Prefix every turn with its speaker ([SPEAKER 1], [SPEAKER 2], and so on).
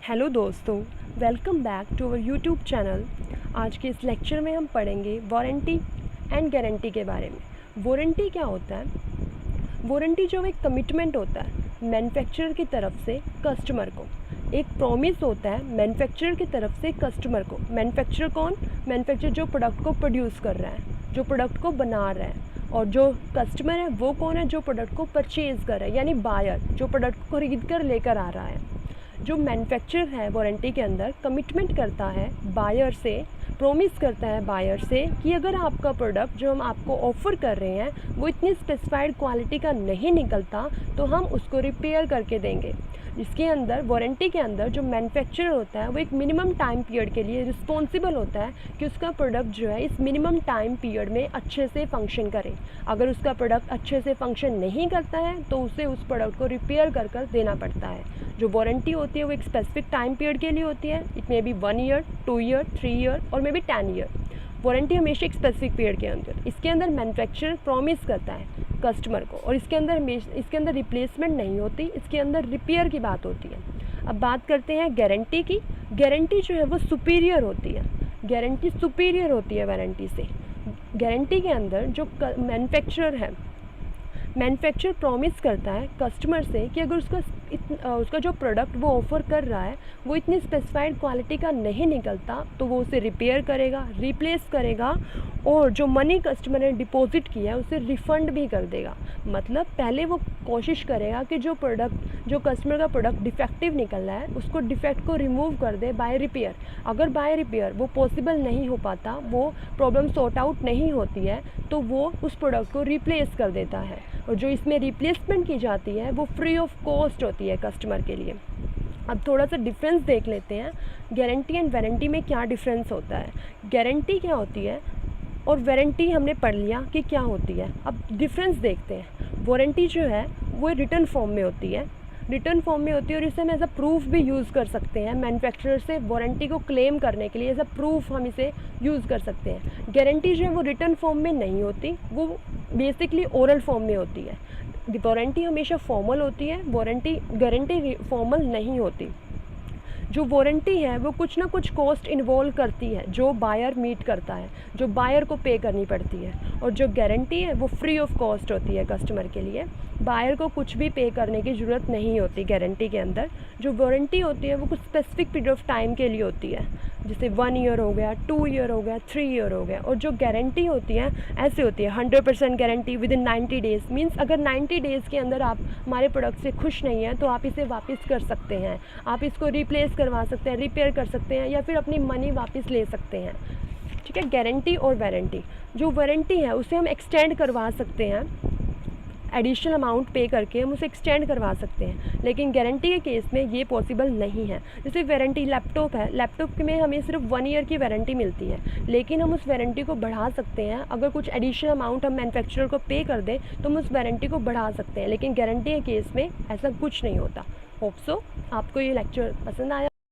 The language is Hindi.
[SPEAKER 1] हेलो दोस्तों, welcome back to our YouTube channel. आज के इस लेक्चर में हम पढ़ेंगे वारंटी एंड गारंटी के बारे में। वारंटी क्या होता है? वारंटी जो एक कमिटमेंट होता है मैन्युफैक्चरर की तरफ से कस्टमर को, एक प्रॉमिस होता है मैन्युफैक्चरर की तरफ से कस्टमर को। मैन्युफैक्चरर कौन? मैन्युफैक्चरर जो प्रोडक्ट को प्रोड्यूस कर रहा है, जो प्रोडक्ट को बना रहा है। और जो कस्टमर है वो कौन है? जो प्रोडक्ट को परचेज़ कर रहा है, यानी बायर, जो प्रोडक्ट को खरीद कर लेकर आ रहा है। जो मैन्युफैक्चरर है वारंटी के अंदर कमिटमेंट करता है बायर से, प्रॉमिस करता है बायर से कि अगर आपका प्रोडक्ट जो हम आपको ऑफ़र कर रहे हैं वो इतनी स्पेसिफाइड क्वालिटी का नहीं निकलता तो हम उसको रिपेयर करके देंगे। इसके अंदर वारंटी के अंदर जो मैन्युफैक्चरर होता है वो एक मिनिमम टाइम पीरियड के लिए रिस्पॉन्सिबल होता है कि उसका प्रोडक्ट जो है इस मिनिमम टाइम पीरियड में अच्छे से फंक्शन करे। अगर उसका प्रोडक्ट अच्छे से फंक्शन नहीं करता है तो उसे उस प्रोडक्ट को रिपेयर कर देना पड़ता है। जो वारंटी होती है वो एक स्पेसिफिक टाइम पीरियड के लिए होती है। It may be 1 year, 2 year, 3 year और मे बी 10 ईयर। वारंटी हमेशा एक स्पेसिफिक पीरियड के अंदर, इसके अंदर मैन्युफैक्चरर प्रॉमिस करता है कस्टमर को, और इसके अंदर रिप्लेसमेंट नहीं होती, इसके अंदर रिपेयर की बात होती है। अब बात करते हैं गारंटी की। गारंटी जो है वो सुपीरियर होती है, गारंटी सुपीरियर होती है वारंटी से। गारंटी के अंदर जो मैन्युफैक्चरर है, मैन्युफैक्चरर प्रॉमिस करता है कस्टमर से कि अगर उसका जो प्रोडक्ट वो ऑफ़र कर रहा है वो इतनी स्पेसिफाइड क्वालिटी का नहीं निकलता तो वो उसे रिपेयर करेगा, रिप्लेस करेगा, और जो मनी कस्टमर ने डिपॉजिट किया है उसे रिफ़ंड भी कर देगा। मतलब पहले वो कोशिश करेगा कि जो कस्टमर का प्रोडक्ट डिफेक्टिव निकल रहा है उसको डिफेक्ट को रिमूव कर दे बाय रिपेयर। अगर बाय रिपेयर वो पॉसिबल नहीं हो पाता, वो प्रॉब्लम सॉर्ट आउट नहीं होती है, तो वो उस प्रोडक्ट को रिप्लेस कर देता है। और जो इसमें रिप्लेसमेंट की जाती है वो फ्री ऑफ कॉस्ट होती है कस्टमर के लिए। अब थोड़ा सा डिफरेंस देख लेते हैं, गारंटी एंड वारंटी में क्या डिफरेंस होता है। गारंटी क्या होती है और वारंटी हमने पढ़ लिया कि क्या होती है। अब डिफरेंस देखते हैं। वारंटी जो है वो रिटर्न फॉर्म में होती है, रिटर्न फॉर्म में होती है, और इसे हम एज अ प्रूफ भी यूज़ कर सकते हैं मैन्युफैक्चरर से वारंटी को क्लेम करने के लिए। एज अ प्रूफ हम इसे यूज़ कर सकते हैं। गारंटी जो है वो रिटर्न फॉर्म में नहीं होती, वो बेसिकली ओरल फॉर्म में होती है। वारंटी हमेशा फॉर्मल होती है, गारंटी फॉर्मल नहीं होती। जो वारंटी है वो कुछ ना कुछ कॉस्ट इन्वॉल्व करती है जो बायर मीट करता है, जो बायर को पे करनी पड़ती है। और जो गारंटी है वो फ्री ऑफ कॉस्ट होती है कस्टमर के लिए, बायर को कुछ भी पे करने की ज़रूरत नहीं होती गारंटी के अंदर। जो वारंटी होती है वो कुछ स्पेसिफिक पीरियड ऑफ टाइम के लिए होती है, जैसे 1 ईयर हो गया, 2 ईयर हो गया, 3 ईयर हो गया। और जो गारंटी होती है ऐसे होती है 100% guarantee with in 90 days. Means अगर 90 डेज़ के अंदर आप हमारे प्रोडक्ट से खुश नहीं हैं तो आप इसे वापस कर सकते हैं, आप इसको रिप्लेस करवा सकते हैं, रिपेयर कर सकते हैं, या फिर अपनी मनी वापस ले सकते हैं। ठीक है, गारंटी और वारंटी। जो वारंटी है उसे हम एक्सटेंड करवा सकते हैं, एडिशनल अमाउंट पे करके हम उसे एक्सटेंड करवा सकते हैं, लेकिन गारंटी के केस में ये पॉसिबल नहीं है। जैसे वारंटी लैपटॉप है, लैपटॉप में हमें सिर्फ 1 ईयर की वारंटी मिलती है, लेकिन हम उस वारंटी को बढ़ा सकते हैं। अगर कुछ एडिशनल अमाउंट हम मैन्युफैक्चरर को पे कर दें तो हम उस वारंटी को बढ़ा सकते हैं, लेकिन गारंटी के केस में ऐसा कुछ नहीं होता। होप सो आपको ये लेक्चर पसंद आया।